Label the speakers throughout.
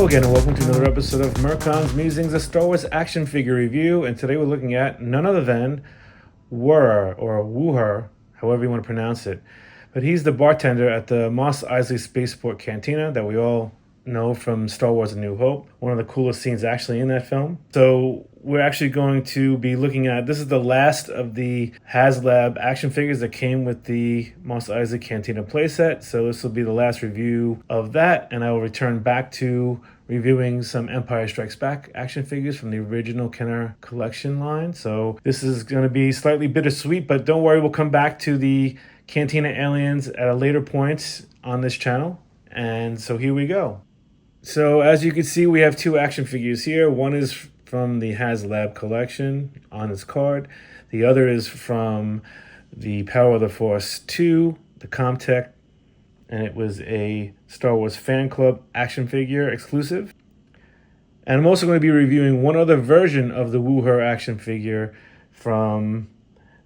Speaker 1: Hello again and welcome to another episode of Merkon's Musings, a Star Wars action figure review. And today we're looking at none other than Wuher, however you want to pronounce it. But he's the bartender at the Mos Eisley Spaceport Cantina that we all know from Star Wars A New Hope. One of the coolest scenes actually in that film. So we're actually going to be looking at, this is the last of the Haslab action figures that came with the Mos Eisley Cantina playset. So this will be the last review of that, and I will return back to reviewing some Empire Strikes Back action figures from the original Kenner collection line. So this is going to be slightly bittersweet, but don't worry, we'll come back to the Cantina aliens at a later point on this channel. And so here we go. So as you can see, we have two action figures here. One is from the Haslab collection on its card. The other is from the Power of the Force 2, the Comtech, and it was a Star Wars Fan Club action figure exclusive. And I'm also going to be reviewing one other version of the Wuher action figure from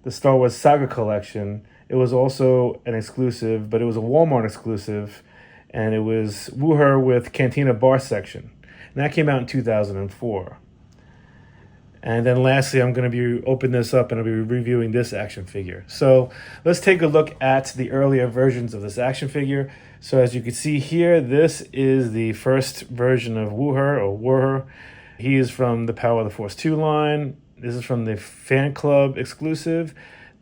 Speaker 1: the Star Wars Saga collection. It was also an exclusive, but it was a Walmart exclusive, and it was Wuher with Cantina bar section. And that came out in 2004. And then lastly, I'm going to be opening this up and I'll be reviewing this action figure. So let's take a look at the earlier versions of this action figure. So as you can see here, this is the first version of Wuher. He is from the Power of the Force 2 line. This is from the Fan Club exclusive.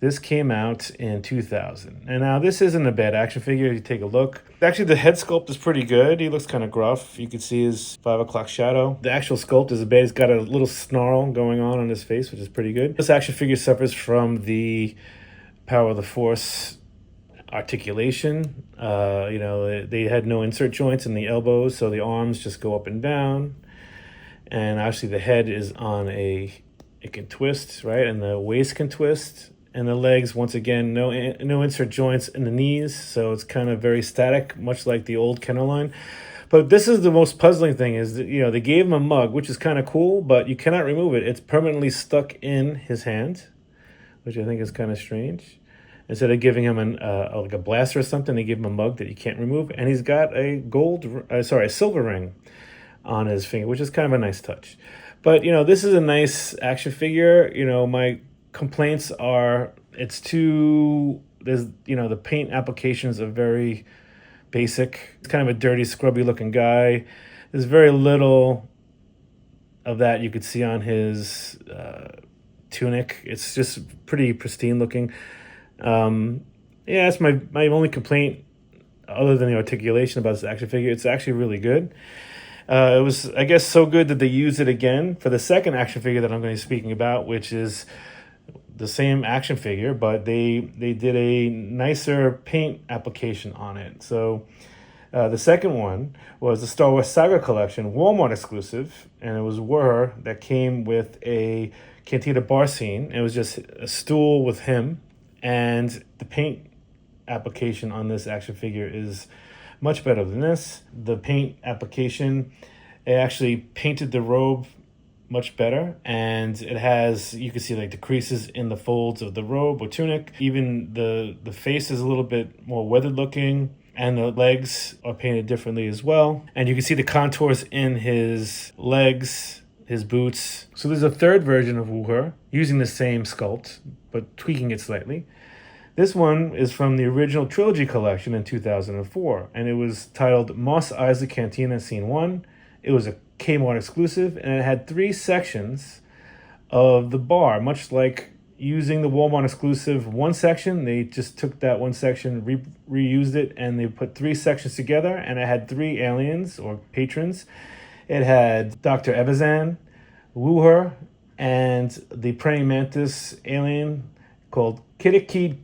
Speaker 1: This came out in 2000. And now this isn't a bad action figure if you take a look. Actually, the head sculpt is pretty good. He looks kind of gruff. You can see his 5 o'clock shadow. The actual sculpt is a bit, he's got a little snarl going on his face, which is pretty good. This action figure suffers from the Power of the Force articulation. They had no insert joints in the elbows, so the arms just go up and down. And actually the head is on it can twist, right? And the waist can twist. And the legs, once again, no insert joints in the knees, so it's kind of very static, much like the old Kenner line. But this is the most puzzling thing, is that, they gave him a mug, which is kind of cool, but you cannot remove it. It's permanently stuck in his hand, which I think is kind of strange. Instead of giving him like a blaster or something, they give him a mug that you can't remove, and he's got a silver ring on his finger, which is kind of a nice touch. But this is a nice action figure. My complaints are the paint applications are very basic. It's kind of a dirty, scrubby looking guy. There's very little of that you could see on his tunic. It's just pretty pristine looking. That's my only complaint other than the articulation about this action figure. It's actually really good. It was, I guess, so good that they used it again for the second action figure that I'm going to be speaking about, which is the same action figure, but they did a nicer paint application on it. So the second one was the Star Wars Saga collection, Walmart exclusive, and it was Wuher that came with a Cantina bar scene. It was just a stool with him, and the paint application on this action figure is much better than this. The paint application, it actually painted the robe much better, and it has, you can see like the creases in the folds of the robe or tunic. Even the face is a little bit more weathered looking, and the legs are painted differently as well. And you can see the contours in his legs, his boots. So there's a third version of Wuher using the same sculpt, but tweaking it slightly. This one is from the original trilogy collection in 2004, and it was titled Mos Eisley Cantina Scene 1. It was a Kmart exclusive, and it had 3 sections of the bar, much like using the Walmart exclusive one section. They just took that one section, reused it, and they put 3 sections together, and it had 3 aliens or patrons. It had Dr. Evazan, Wuher, and the praying mantis alien called Kidikid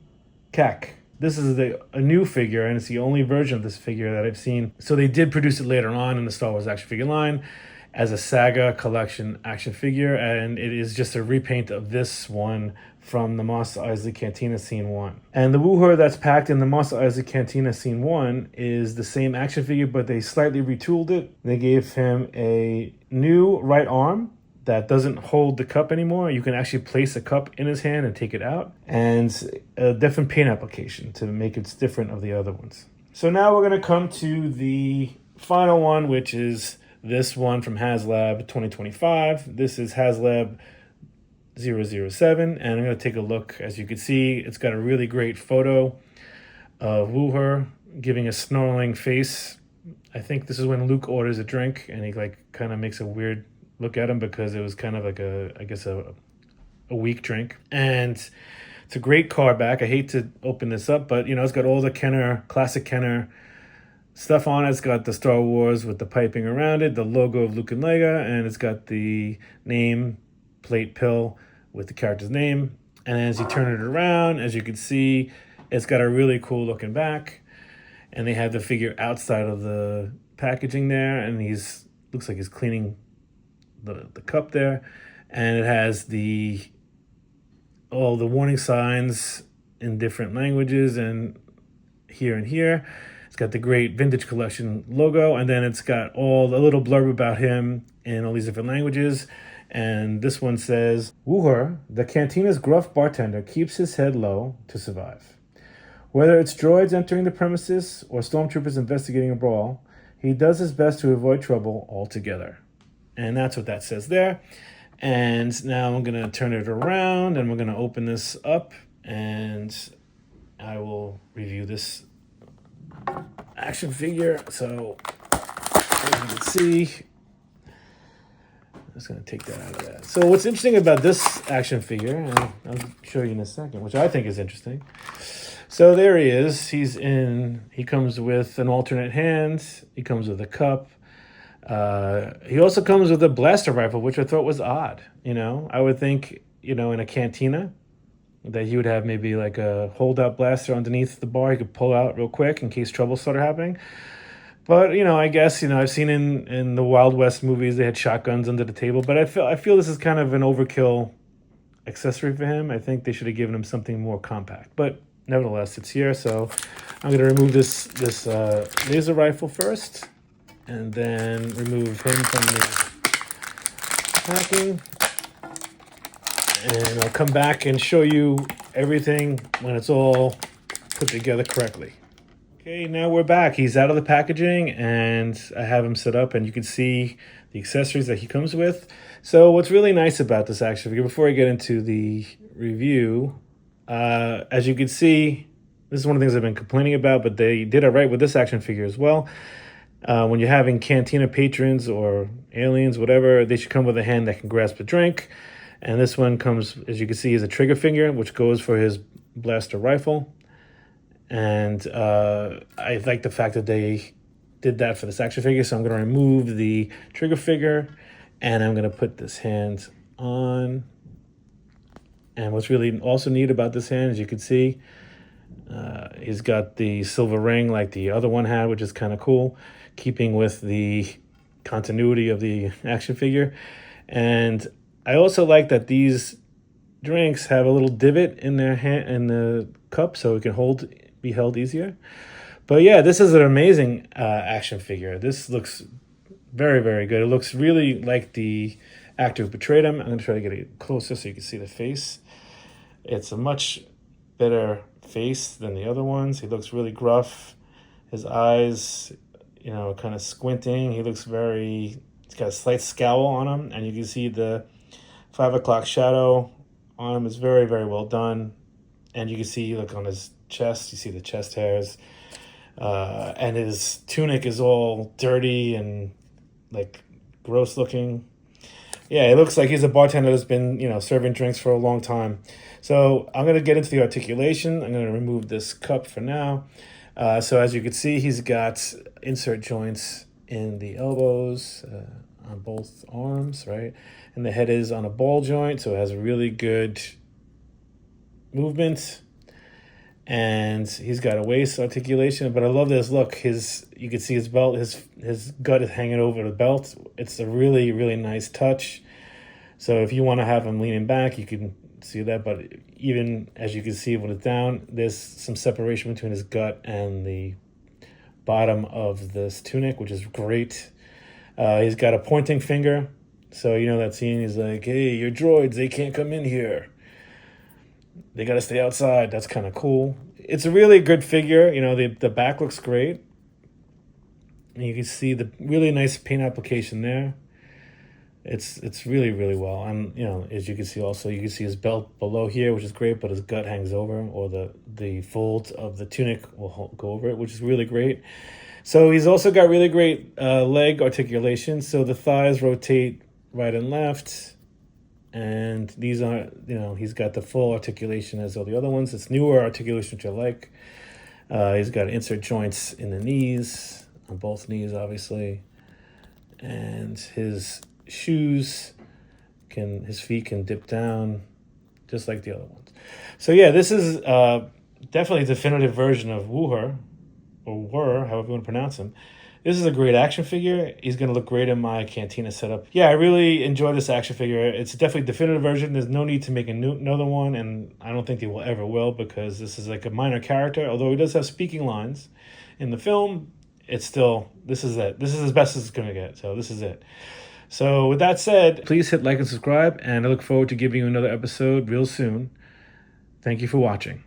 Speaker 1: Kak. This is a new figure, and it's the only version of this figure that I've seen. So they did produce it later on in the Star Wars action figure line as a Saga collection action figure, and it is just a repaint of this one from the Mos Eisley Cantina Scene 1. And the Wuher that's packed in the Mos Eisley Cantina Scene 1 is the same action figure, but they slightly retooled it. They gave him a new right arm that doesn't hold the cup anymore. You can actually place a cup in his hand and take it out, and a different paint application to make it different of the other ones. So now we're going to come to the final one, which is This one from Haslab 2025. This is Haslab 007, and I'm going to take a look. As you can see, it's got a really great photo of Wuher giving a snarling face. I think this is when Luke orders a drink, and he like kind of makes a weird look at him because it was kind of like a weak drink. And it's a great card back. I hate to open this up, but it's got all the classic Kenner stuff on it. It's got the Star Wars with the piping around it, the logo of Luke and Leia, and it's got the name plate pill with the character's name. And as you turn it around, as you can see, it's got a really cool looking back. And they have the figure outside of the packaging there, and looks like he's cleaning the cup there. And it has all the warning signs in different languages and here. It's got the Great Vintage Collection logo, and then it's got all the little blurb about him in all these different languages. And this one says, Wuher, the Cantina's gruff bartender, keeps his head low to survive. Whether it's droids entering the premises or stormtroopers investigating a brawl, he does his best to avoid trouble altogether. And that's what that says there. And now I'm going to turn it around, and we're going to open this up, and I will review this action figure. So as you can see, I'm just going to take that out of that. So what's interesting about this action figure, and I'll show you in a second, which I think is interesting. So there he is. He comes with an alternate hand. He comes with a cup. He also comes with a blaster rifle, which I thought was odd. I would think, in a cantina, that he would have maybe like a holdout blaster underneath the bar he could pull out real quick in case trouble started happening. But, I guess, I've seen in the Wild West movies, they had shotguns under the table. But I feel this is kind of an overkill accessory for him. I think they should have given him something more compact. But nevertheless, it's here. So I'm going to remove this laser rifle first, and then remove him from the packing. And I'll come back and show you everything when it's all put together correctly. Okay, now we're back. He's out of the packaging, and I have him set up, and you can see the accessories that he comes with. So what's really nice about this action figure, before I get into the review, as you can see, this is one of the things I've been complaining about, but they did it right with this action figure as well. When you're having Cantina patrons or aliens, whatever, they should come with a hand that can grasp a drink. And this one comes, as you can see, is a trigger finger, which goes for his blaster rifle. And I like the fact that they did that for this action figure. So I'm going to remove the trigger figure, and I'm going to put this hand on. And what's really also neat about this hand, as you can see, he's got the silver ring like the other one had, which is kind of cool, keeping with the continuity of the action figure. And I also like that these drinks have a little divot in their hand, in the cup, so it can be held easier. But yeah, this is an amazing action figure. This looks very, very good. It looks really like the actor who portrayed him. I'm going to try to get it closer so you can see the face. It's a much better face than the other ones. He looks really gruff. His eyes, kind of squinting. He's got a slight scowl on him, and you can see the 5 o'clock shadow on him is very, very well done. And you can see, look, on his chest, you see the chest hairs. And his tunic is all dirty and like gross looking. Yeah, it looks like he's a bartender that's been, serving drinks for a long time. So I'm going to get into the articulation. I'm going to remove this cup for now. So as you can see, he's got insert joints in the elbows, on both arms, right? And the head is on a ball joint, so it has a really good movement. And he's got a waist articulation, but I love this look. You can see his belt, his gut is hanging over the belt. It's a really, really nice touch. So if you want to have him leaning back, you can see that. But even as you can see when it's down, there's some separation between his gut and the bottom of this tunic, which is great. He's got a pointing finger. So that scene, he's like, hey, your droids, they can't come in here. They got to stay outside. That's kind of cool. It's a really good figure. The back looks great. And you can see the really nice paint application there. It's really, really well. And, as you can see also, you can see his belt below here, which is great, but his gut hangs over, or the folds of the tunic will go over it, which is really great. So he's also got really great leg articulation. So the thighs rotate right and left. And these are, he's got the full articulation as all the other ones. It's newer articulation, which I like. He's got insert joints in the knees, on both knees, obviously. And his shoes his feet can dip down just like the other ones. So yeah, this is definitely a definitive version of Wuher, or Wuher, however you want to pronounce him. This is a great action figure. He's going to look great in my Cantina setup. Yeah, I really enjoy this action figure. It's definitely a definitive version. There's no need to make another one, and I don't think they will ever will, because this is like a minor character. Although he does have speaking lines in the film, it's still, this is it. This is as best as it's going to get, so this is it. So with that said, please hit like and subscribe, and I look forward to giving you another episode real soon. Thank you for watching.